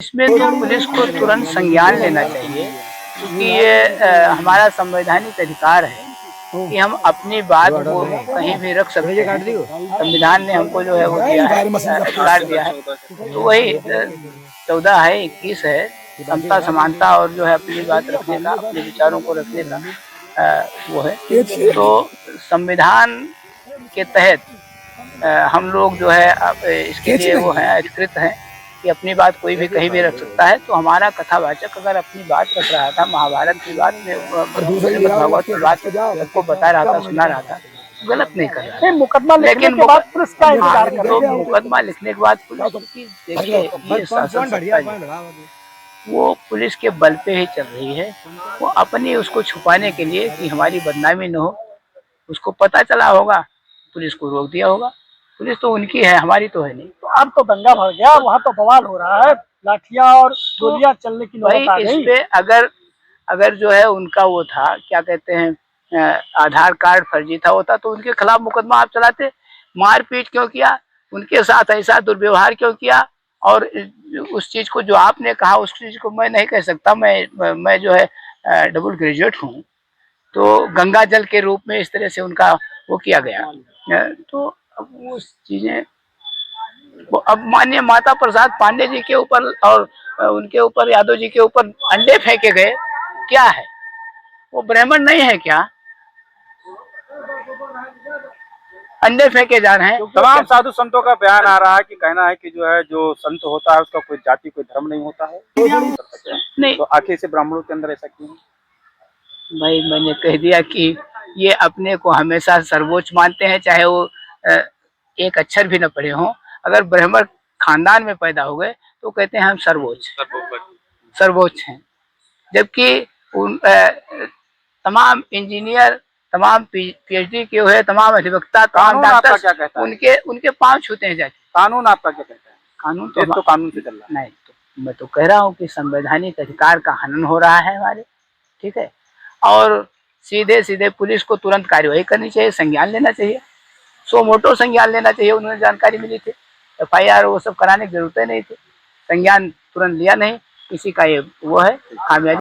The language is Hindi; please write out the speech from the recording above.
इसमें तो पुलिस को तुरंत संज्ञान लेना चाहिए, क्योंकि ये हमारा संवैधानिक अधिकार है कि हम अपनी बात को कहीं भी रख सकते हैं। संविधान ने हमको जो है वो दिया है, अधिकार दिया है। तो वही 14 है, 21 है, समता समानता और जो है अपनी बात रखने का, अपने विचारों को रखने का वो है। तो संविधान के तहत हम लोग जो है इसके लिए वो है अधिकृत हैं कि अपनी बात कोई भी कहीं भी रख सकता है। तो हमारा कथावाचक अगर अपनी बात रख रहा था, महाभारत की बात में, भगवत की बात सबको बता रहा था, सुना रहा था, गलत नहीं कर रहा था। मुकदमा लिखने के बाद पुलिस का इंतजार कर रही है। मुकदमा लिखने के बाद पुलिस की, देखिए ये शासन सत्ता वो पुलिस के बल पे ही चल रही है। वो अपनी उसको छुपाने के लिए कि हमारी बदनामी न हो, उसको पता चला होगा, पुलिस को रोक दिया होगा। पुलिस तो उनकी है, हमारी तो है नहीं। तो अब तो दंगा भड़ गया, वहाँ तो बवाल हो रहा है, लाठियां और गोलियां चलने की नौबत आ गई। इस पे अगर जो है उनका वो था, क्या कहते हैं, आधार कार्ड फर्जी था होता तो उनके खिलाफ मुकदमा आप चलाते। मारपीट क्यों किया, उनके साथ ऐसा दुर्व्यवहार क्यों किया? और उस चीज को जो आपने कहा, उस चीज को मैं नहीं कह सकता। मैं जो है डबल ग्रेजुएट हूँ, तो गंगा जल के रूप में इस तरह से उनका वो किया गया। तो अब वो चीजें, अब माननीय माता प्रसाद पांडे जी के ऊपर और उनके ऊपर, यादव जी के ऊपर अंडे फेंके गए, क्या है वो ब्राह्मण नहीं है क्या? अंडे फेंके जा रहे हैं। तमाम साधु संतों का बयान आ रहा है कि कहना है कि जो है जो संत होता है उसका कोई जाति कोई धर्म नहीं होता है, नहीं तो आखिर से ब्राह्मणों के अंदर ऐसा क्यों? भाई मैंने कह दिया कि ये अपने को हमेशा सर्वोच्च मानते हैं, चाहे वो एक अक्षर भी न पढ़े हों। अगर ब्राह्मण खानदान में पैदा हो गए तो कहते हैं हम सर्वोच्च हैं। जबकि तमाम इंजीनियर, तमाम पीएचडी किए हुए, तमाम अधिवक्ता, तमाम डॉक्टर उनके पांव छूते हैं जाके। कानून आपका क्या कहता है? कानून तो कानून से चल रहा है। नहीं, तो मैं तो कह रहा हूँ कि संवैधानिक अधिकार का हनन हो रहा है हमारे, ठीक है। और सीधे सीधे पुलिस को तुरंत कार्रवाई करनी चाहिए, संज्ञान लेना चाहिए, सो मोटो संज्ञान लेना चाहिए। उन्हें जानकारी मिली थी, FIR वो सब कराने की जरूरत नहीं थी, संज्ञान तुरंत लिया नहीं, इसी का ये वो है खामियाजा।